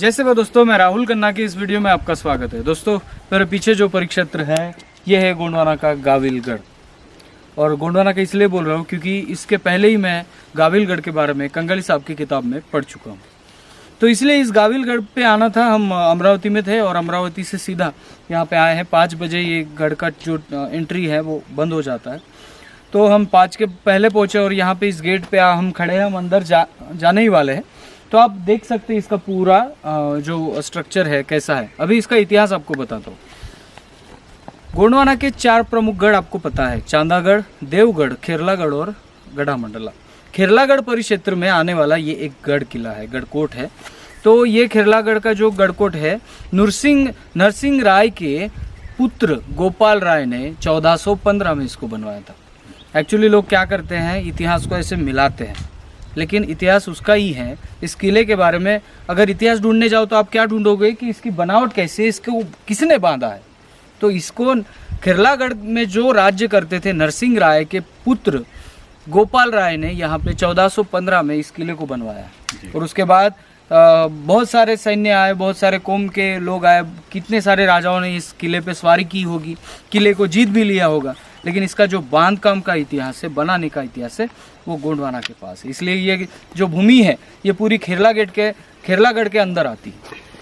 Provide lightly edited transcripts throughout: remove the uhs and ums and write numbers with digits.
जय सेवा दोस्तों, मैं राहुल खन्ना की इस वीडियो में आपका स्वागत है। दोस्तों, मेरे पीछे जो परिक्षेत्र है ये है गोंडवाना का गाविलगढ़। और गोंडवाना का इसलिए बोल रहा हूँ क्योंकि इसके पहले ही मैं गाविलगढ़ के बारे में कंगाली साहब की किताब में पढ़ चुका हूँ। तो इसलिए इस गाविलगढ़ पे आना था। हम अमरावती में थे और अमरावती से सीधा यहाँ पे आए हैं। 5 बजे ये गढ़ का जो एंट्री है वो बंद हो जाता है, तो हम 5 के पहले पहुँचे और यहाँ पे इस गेट पे हम खड़े हैं। हम अंदर जाने ही वाले हैं। तो आप देख सकते हैं इसका पूरा जो स्ट्रक्चर है कैसा है। अभी इसका इतिहास आपको बताता हूँ। गोंडवाना के 4 प्रमुख गढ़ आपको पता है: चांदागढ़, देवगढ़, खेरलागढ़ और गढ़ामंडला। खेरलागढ़ परिक्षेत्र में आने वाला ये एक गढ़ किला है, गढ़कोट है। तो ये खेरलागढ़ का जो गढ़कोट है नरसिंह राय के पुत्र गोपाल राय ने 1415 में इसको बनवाया था। एक्चुअली लोग क्या करते हैं, इतिहास को ऐसे मिलाते हैं, लेकिन इतिहास उसका ही है। इस किले के बारे में अगर इतिहास ढूंढने जाओ तो आप क्या ढूंढोगे कि इसकी बनावट कैसे, इसको किसने बांधा है। तो इसको खेरलागढ़ में जो राज्य करते थे नरसिंह राय के पुत्र गोपाल राय ने यहाँ पे 1415 में इस किले को बनवाया। और उसके बाद बहुत सारे सैन्य आए, बहुत सारे कौम के लोग आए, कितने सारे राजाओं ने इस किले पे सवारी की होगी, किले को जीत भी लिया होगा। लेकिन इसका जो बांध काम का इतिहास है, बनाने का इतिहास है, वो गोंडवाना के पास है। इसलिए ये जो भूमि है ये पूरी खेरलागढ़ के अंदर आती है।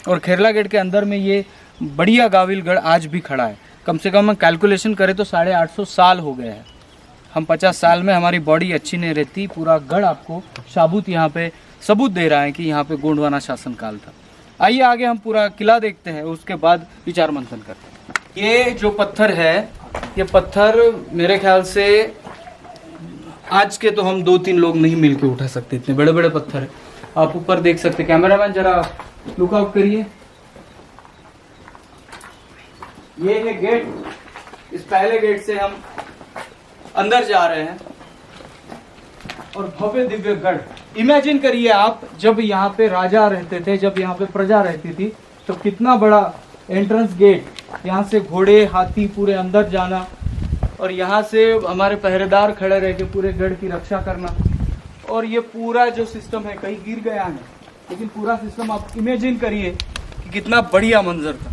और खेरलागढ़ के अंदर में ये बढ़िया गाविलगढ़ आज भी खड़ा है। कम से कम कैलकुलेशन करें तो 850 साल हो गए हैं। हम 50 साल में हमारी बॉडी अच्छी नहीं रहती, पूरा गढ़ आपको साबुत यहाँ पे सबूत दे रहा है कि यहाँ पे गोंडवाना शासन काल था। आइए आगे हम पूरा किला देखते हैं, उसके बाद विचार मंथन करते हैं। ये जो पत्थर है, ये पत्थर मेरे ख्याल से आज के तो हम 2-3 लोग नहीं मिलके उठा सकते, इतने बड़े बड़े पत्थर है। आप ऊपर देख सकते हैं। कैमरामैन जरा लुक आउट करिए। ये है गेट। इस पहले गेट से हम अंदर जा रहे हैं। और भव्य दिव्य गढ़, इमेजिन करिए आप, जब यहाँ पे राजा रहते थे, जब यहाँ पे प्रजा रहती थी, तो कितना बड़ा एंट्रेंस गेट, यहाँ से घोड़े हाथी पूरे अंदर जाना और यहाँ से हमारे पहरेदार खड़े रह के पूरे गढ़ की रक्षा करना। और ये पूरा जो सिस्टम है, कहीं गिर गया है लेकिन पूरा सिस्टम आप इमेजिन करिए कि कितना बढ़िया मंजर था।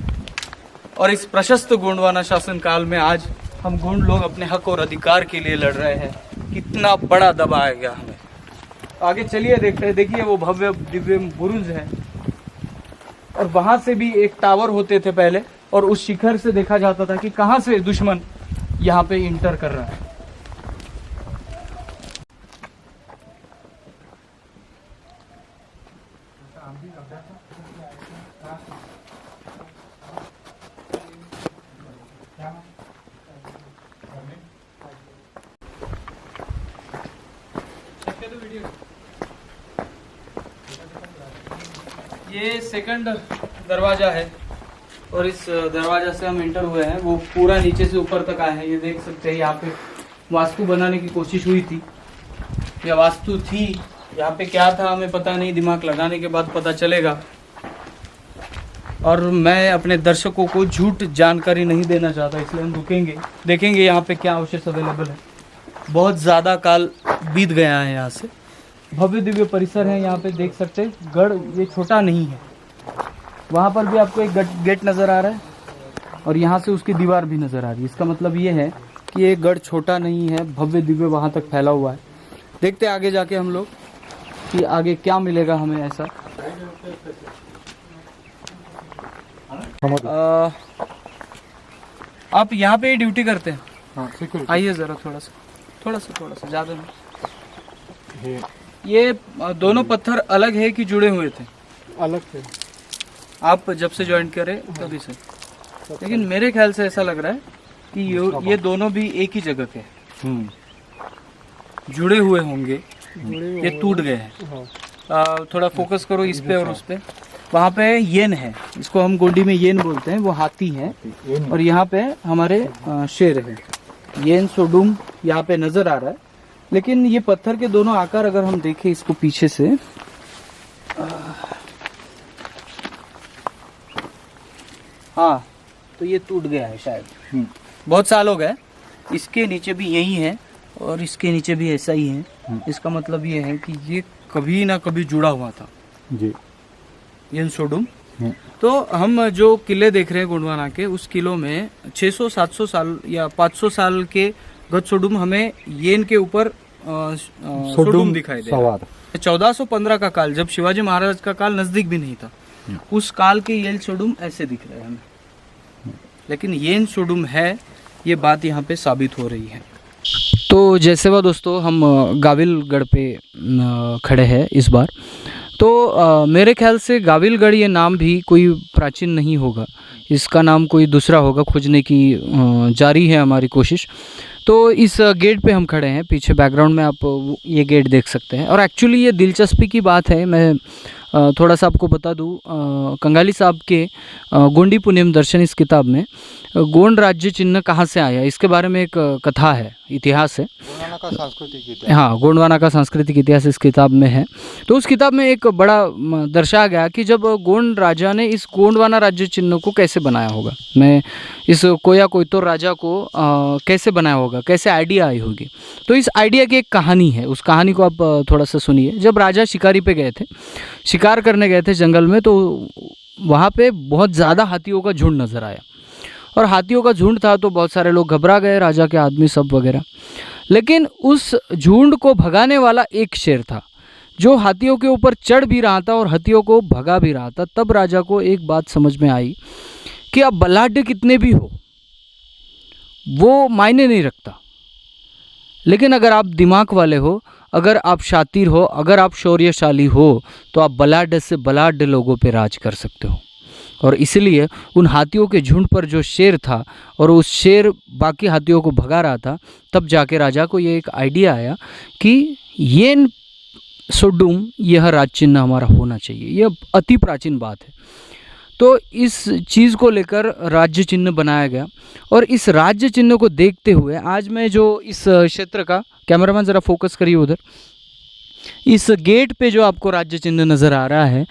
और इस प्रशस्त गोंडवाना शासन काल में आज हम गोंड लोग अपने हक और अधिकार के लिए लड़ रहे हैं। कितना बड़ा दबाया गया हमें। आगे चलिए देखते हैं। देखिए वो भव्य दिव्य बुरुज है। और वहां से भी एक टावर होते थे पहले, और उस शिखर से देखा जाता था कि कहां से दुश्मन यहाँ पे इंटर कर रहा है। ये सेकंड दरवाजा है और इस दरवाजा से हम एंटर हुए हैं। वो पूरा नीचे से ऊपर तक आए हैं। ये देख सकते हैं, यहाँ पे वास्तु बनाने की कोशिश हुई थी या वास्तु थी। यहाँ पे क्या था हमें पता नहीं, दिमाग लगाने के बाद पता चलेगा। और मैं अपने दर्शकों को झूठ जानकारी नहीं देना चाहता, इसलिए हम रुकेंगे, देखेंगे यहाँ पे क्या अवशेष अवेलेबल है। बहुत ज़्यादा काल बीत गया है। यहाँ से भव्य दिव्य परिसर है। यहाँ पे देख सकते हैं गढ़ ये छोटा नहीं है। वहाँ पर भी आपको एक गेट नज़र आ रहा है और यहाँ से उसकी दीवार भी नज़र आ रही है। इसका मतलब ये है कि ये गढ़ छोटा नहीं है, भव्य दिव्य वहाँ तक फैला हुआ है। देखते हैं आगे जाके हम लोग कि आगे क्या मिलेगा हमें ऐसा। आप यहाँ पे ही ड्यूटी करते हैं? हाँ, आइए ज़रा थोड़ा सा ज़्यादा नहीं। ये दोनों पत्थर अलग है कि जुड़े हुए थे? अलग थे। आप जब से ज्वाइन करे तभी से? लेकिन मेरे ख्याल से ऐसा लग रहा है कि ये दोनों भी एक ही जगह के जुड़े हुए होंगे। ये टूट गए हैं। थोड़ा फोकस करो इस पे और उस पे। वहाँ पे येन है, इसको हम गोंडी में येन बोलते हैं, वो हाथी है। और यहाँ पे हमारे शेर है। येन सोडुम यहाँ पे नजर आ रहा है। लेकिन ये पत्थर के दोनों आकार अगर हम देखें इसको पीछे से, हाँ, तो ये टूट गया है शायद। बहुत साल हो गए। इसके नीचे भी यही है और इसके नीचे भी ऐसा ही है। इसका मतलब ये है कि ये कभी ना कभी जुड़ा हुआ था। जी। येन सोडुम तो हम जो किले देख रहे हैं गोंडवाना के, उस किलों में 600-700 साल या 500 साल के गतसोडुम हमें येन के ऊपर सोडुम दिखाई दे रहा है। 1415 का काल, जब शिवाजी महाराज का काल नजदीक भी नहीं था, उस काल के येन सोडुम ऐसे दिख रहे हैं हमें, लेकिन येन सोडुम है, ये बात यहाँ पे साबित हो रही है। तो जैसे वह दोस्तों हम गाविलगढ़ पे खड़े हैं इस बार, तो मेरे ख्याल से गाविलगढ़ ये नाम भी कोई प्राचीन नहीं होगा, इसका नाम कोई दूसरा होगा, खोजने की जारी है हमारी कोशिश। तो इस गेट पे हम खड़े हैं, पीछे बैकग्राउंड में आप ये गेट देख सकते हैं। और एक्चुअली ये दिलचस्पी की बात है, मैं थोड़ा सा आपको बता दूं, कंगाली साहब के गोंडी पुण्यम दर्शन इस किताब में गोंड राज्य चिन्ह कहाँ से आया, इसके बारे में एक कथा है, इतिहास है, गोंडवाना का सांस्कृतिक इतिहास। हाँ, गोंडवाना का सांस्कृतिक इतिहास इस किताब में है। तो उस किताब में एक बड़ा दर्शाया गया कि जब गोंड राजा ने इस गोंडवाना राज्य चिन्ह को कैसे बनाया होगा, मैं इस कोया कोयतोर राजा को कैसे बनाया होगा, कैसे आइडिया आई होगी। तो इस आइडिया की एक कहानी है, उस कहानी को आप थोड़ा सा सुनिए। जब राजा शिकारी पे गए थे, शिकार करने गए थे जंगल में, तो वहाँ पे बहुत ज़्यादा हाथियों का झुंड नज़र आया, और हाथियों का झुंड था तो बहुत सारे लोग घबरा गए, राजा के आदमी सब वगैरह। लेकिन उस झुंड को भगाने वाला एक शेर था, जो हाथियों के ऊपर चढ़ भी रहा था और हाथियों को भगा भी रहा था। तब राजा को एक बात समझ में आई कि अब बलाढ्य कितने भी हो वो मायने नहीं रखता, लेकिन अगर आप दिमाग वाले हो, अगर आप शातिर हो, अगर आप शौर्यशाली हो, तो आप बलाढ्य से बलाढ्य लोगों पे राज कर सकते हो। और इसलिए उन हाथियों के झुंड पर जो शेर था और उस शेर बाकी हाथियों को भगा रहा था, तब जाके राजा को ये एक आइडिया आया कि येन सोडुम यह राज चिन्ह हमारा होना चाहिए। यह अति प्राचीन बात है। तो इस चीज़ को लेकर राज्य चिन्ह बनाया गया, और इस राज्य चिन्ह को देखते हुए आज मैं जो इस क्षेत्र का, कैमरामैन ज़रा फोकस करिए उधर, इस गेट पे जो आपको राज्य चिन्ह नज़र आ रहा है,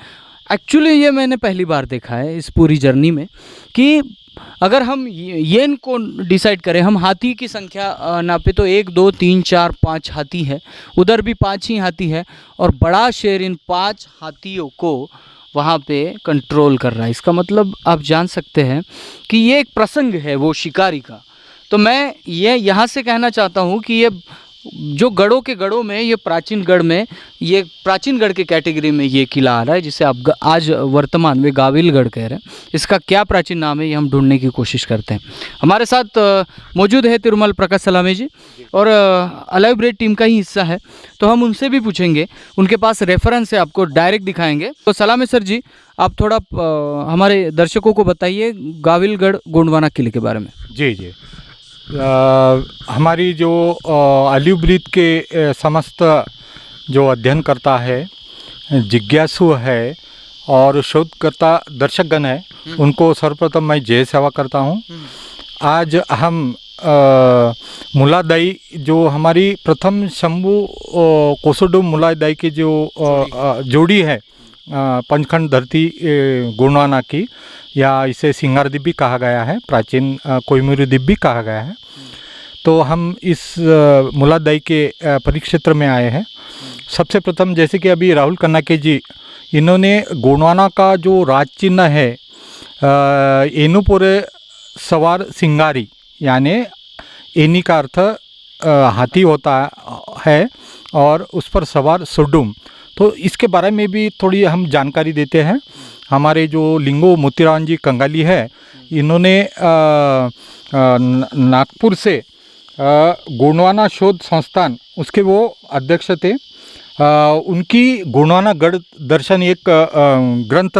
एक्चुअली ये मैंने पहली बार देखा है इस पूरी जर्नी में कि अगर हम येन को डिसाइड करें, हम हाथी की संख्या नापे तो 1 2 3 4 5 हाथी है, उधर भी 5 ही हाथी है, और बड़ा शेर इन 5 हाथियों को वहाँ पे कंट्रोल कर रहा है। इसका मतलब आप जान सकते हैं कि ये एक प्रसंग है वो शिकारी का। तो मैं ये यहाँ से कहना चाहता हूँ कि ये जो गढ़ों के गढ़ों में, ये प्राचीन गढ़ में, ये प्राचीन गढ़ के कैटेगरी में ये किला आ रहा है, जिसे आप आज वर्तमान में गाविलगढ़ कह रहे हैं। इसका क्या प्राचीन नाम है ये हम ढूंढने की कोशिश करते हैं। हमारे साथ मौजूद है तिरुमल प्रकाश सलामी जी, और अलाइव ब्रेड टीम का ही हिस्सा है, तो हम उनसे भी पूछेंगे, उनके पास रेफरेंस है, आपको डायरेक्ट दिखाएंगे। तो सलामी सर जी, आप थोड़ा हमारे दर्शकों को बताइए गाविलगढ़ गोंडवाना किले के बारे में। जी जी, हमारी जो अलाइव ब्रीड के समस्त जो अध्ययन करता है, जिज्ञासु है और शोधकर्ता दर्शकगण है, उनको सर्वप्रथम मैं जय सेवा करता हूँ। आज हम मुलादाई जो हमारी प्रथम शंभू कोसोडुम मुलादाई की जो जोड़ी है, पंचखंड धरती गोंडवाना की, या इसे सिंगार द्वीप भी कहा गया है, प्राचीन कोहिनूर द्वीप भी कहा गया है। तो हम इस मुलादाई के परिक्षेत्र में आए हैं। सबसे प्रथम, जैसे कि अभी राहुल कन्नाके जी, इन्होंने गोंडवाना का जो राज चिन्ह है, एनुपुरे सवार सिंगारी, यानी एनी का अर्थ हाथी होता है और उस पर सवार सोडुम, तो इसके बारे में भी थोड़ी हम जानकारी देते हैं। हमारे जो लिंगो मोतीराम जी कंगाली है, इन्होंने नागपुर से गोंडवाना शोध संस्थान, उसके वो अध्यक्ष थे। उनकी गोंडवाना गढ़ दर्शन एक ग्रंथ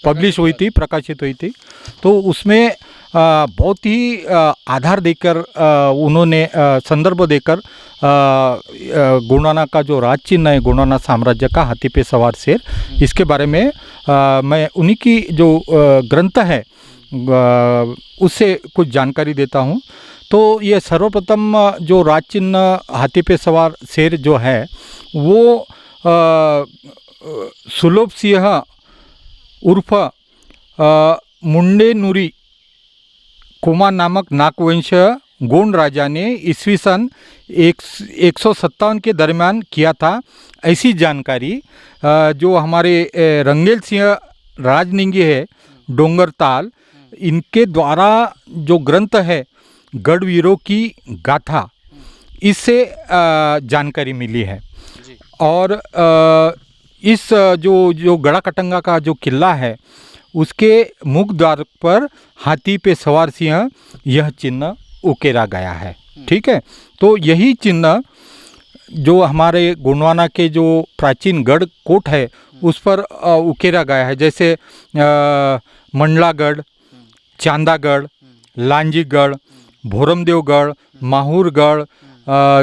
पब्लिश हुई थी, प्रकाशित हुई थी। तो उसमें बहुत ही आधार देकर उन्होंने संदर्भ देकर गोंडवाना का जो राज चिन्ह है, गोंडवाना साम्राज्य का हाथी पे सवार शेर, इसके बारे में मैं उन्हीं की जो ग्रंथ है उससे कुछ जानकारी देता हूँ। तो ये सर्वप्रथम जो राज चिन्ह हाथी पे सवार शेर जो है, वो सुलभ सिंह उर्फ मुंडे नूरी कुमार नामक नागवंश गोंड राजा ने ईस्वी सन 157 के दरमियान किया था। ऐसी जानकारी जो हमारे रंगेल सिंह राजनिंगी है, डोंगरताल, इनके द्वारा जो ग्रंथ है गढ़वीरों की गाथा, इससे जानकारी मिली है। और इस जो गड़ाकटंगा का जो किला है उसके मुख द्वार पर हाथी पे सवार सिंह यह चिन्ह उकेरा गया है। ठीक है, तो यही चिन्ह जो हमारे गोंडवाना के जो प्राचीन गढ़ कोट है उस पर उकेरा गया है, जैसे मंडलागढ़, चांदागढ़, लांजीगढ़, भोरमदेवगढ़, माहूरगढ़,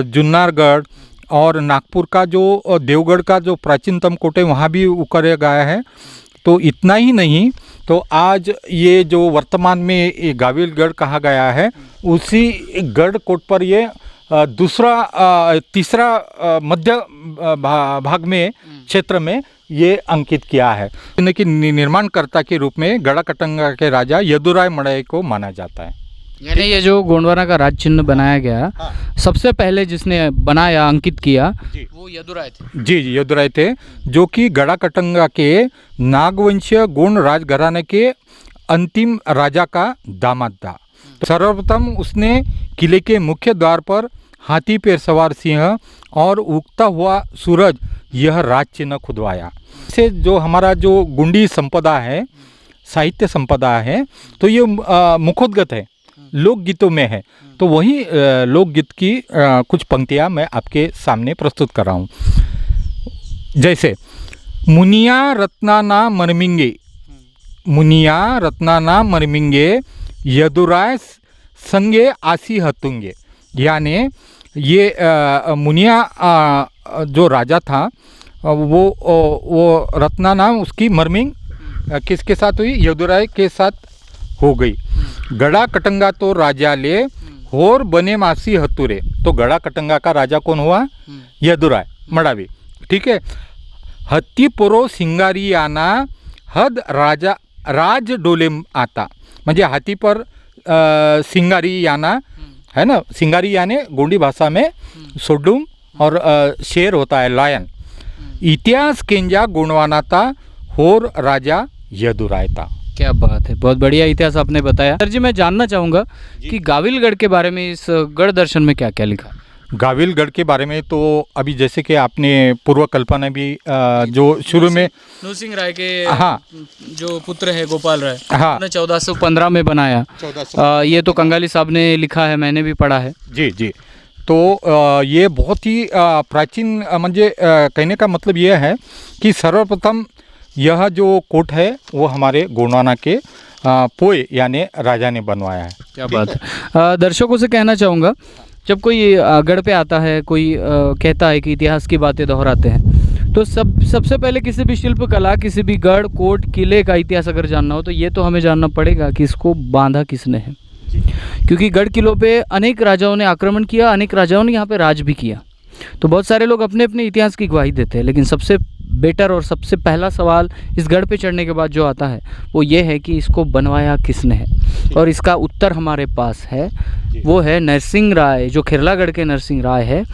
जुन्नारगढ़ और नागपुर का जो देवगढ़ का जो प्राचीनतम कोट है वहाँ भी उकेरा गया है। तो इतना ही नहीं, तो आज ये जो वर्तमान में ये गाविलगढ़ कहा गया है, उसी गढ़ कोट पर ये तीसरा मध्य भाग में क्षेत्र में ये अंकित किया है। इनके निर्माणकर्ता के रूप में गड़ाकटंगा के राजा यदुराय मड़ई को माना जाता है। यानी ये जो गोंडवाना का राज चिन्ह बनाया गया, सबसे पहले जिसने बनाया, अंकित किया, वो यदुराय थे। जी, यदुराय थे, जो कि गड़ाकटंगा के नागवंशीय गोंड राजघराने के अंतिम राजा का दामाद था। तो सर्वप्रथम उसने किले के मुख्य द्वार पर हाथी पर सवार सिंह और उगता हुआ सूरज यह राज चिन्ह खुदवाया। से जो हमारा जो गुंडी संपदा है, साहित्य संपदा है, तो ये मुखोद्गत है, लोकगीतों में है। तो वही लोकगीत की कुछ पंक्तियाँ मैं आपके सामने प्रस्तुत कर रहा हूँ। जैसे मुनिया रत्नाना मरमिंगे, मुनिया रत्नाना मरमिंगे, यदुराय संगे आसी हतुंगे। यानी ये मुनिया जो राजा था वो रत्नाना उसकी मरमिंग किसके साथ हुई? यदुराय के साथ हो गई। गड़ाकटंगा तो राजा ले होर बने मासी हतुरे। तो गड़ाकटंगा का राजा कौन हुआ? यदुराय मड़ावी। ठीक है। हत्ती पुरो सिंगारियाना हद राजा राज डोले आता, म्हणजे हाथी पर सिंगारी याना है ना, सिंगारी याने गोंडी भाषा में सोडुम और शेर होता है, लायन। इतिहास केंजा गोंडवानाता होर राजा यदुराय था। क्या बात है, बहुत बढ़िया इतिहास आपने बताया। सर जी, मैं जानना चाहूँगा कि गाविलगढ़ के बारे में इस गढ़ दर्शन में क्या क्या लिखा? गाविलगढ़ के बारे में तो अभी जैसे कि आपने पूर्व कल्पना भी जो शुरू में नरसिंह राय के जो पुत्र है गोपाल राय, ने 1415 में बनाया। ये तो कंगाली साहब ने लिखा है, मैंने भी पढ़ा है। जी जी। तो ये बहुत ही प्राचीन, म्हणजे कहने का मतलब ये है कि सर्वप्रथम यह जो कोट है वो हमारे गोंडवाना के पोए यानी राजा ने बनवाया है। क्या बात है। दर्शकों से कहना चाहूँगा, जब कोई गढ़ पे आता है, कोई कहता है कि इतिहास की बातें दोहराते हैं, तो सबसे पहले किसी भी शिल्प कला, किसी भी गढ़ कोट किले का इतिहास अगर जानना हो तो ये तो हमें जानना पड़ेगा कि इसको बांधा किसने है। क्योंकि गढ़ किलों पे अनेक राजाओं ने आक्रमण किया, अनेक राजाओं ने यहाँ पे राज भी किया। तो बहुत सारे लोग अपने अपने इतिहास की गवाही देते हैं, लेकिन सबसे बेटर और सबसे पहला सवाल इस गढ़ पे चढ़ने के बाद जो आता है वो ये है कि इसको बनवाया किसने है। और इसका उत्तर हमारे पास है, वो है नरसिंह राय, जो खिरलागढ़ के नरसिंह राय है,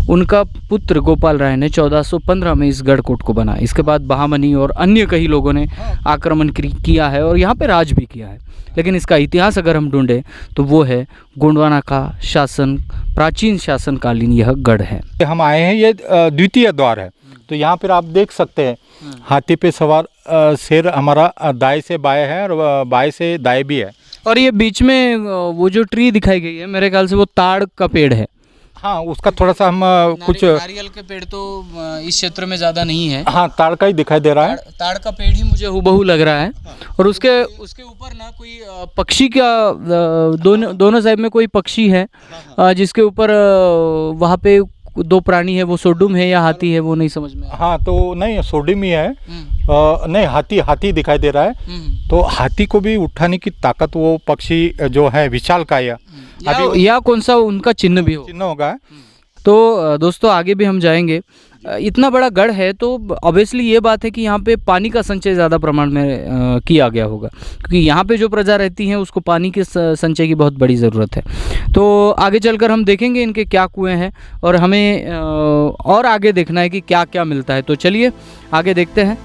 उनका पुत्र गोपाल राय ने 1415 में इस गढ़ कोट को बनाया। इसके बाद बहामनी और अन्य कई लोगों ने आक्रमण किया है और यहाँ पे राज भी किया है। लेकिन इसका इतिहास अगर हम ढूंढें तो वो है गोंडवाना का शासन, प्राचीन शासनकालीन यह गढ़ है। हम आए हैं, ये द्वितीय द्वार है। तो यहाँ पर आप देख सकते हैं हाथी पे सवार शेर हमारा दाएं से बाएं है और बाएं से दाएं भी है। और ये बीच में वो जो ट्री दिखाई गई है, मेरे ख्याल से वो ताड़ का पेड़ है। हाँ, उसका थोड़ा सा हम कुछ नारियल के पेड़ तो इस क्षेत्र में ज़्यादा नहीं है। हाँ, ताड़ का ही दिखाई दे रहा है। ताड़ का पेड़ ही मुझे हूबहू लग रहा है। और उसके ऊपर ना कोई पक्षी का दोनों साइड में कोई पक्षी है, जिसके ऊपर वहाँ पे दो प्राणी है, वो सोडुम है या हाथी है, वो नहीं समझ में। हाँ, तो नहीं, सोडुम ही है। नहीं, हाथी दिखाई दे रहा है। तो हाथी को भी उठाने की ताकत वो पक्षी जो है विशालकाय, या कौन सा उनका चिन्ह भी होगा। तो दोस्तों आगे भी हम जाएंगे। इतना बड़ा गढ़ है तो ऑब्वियसली ये बात है कि यहाँ पे पानी का संचय ज़्यादा प्रमाण में किया गया होगा, क्योंकि यहाँ पे जो प्रजा रहती है उसको पानी के संचय की बहुत बड़ी ज़रूरत है। तो आगे चलकर हम देखेंगे इनके क्या कुएं हैं और हमें और आगे देखना है कि क्या क्या मिलता है। तो चलिए आगे देखते हैं।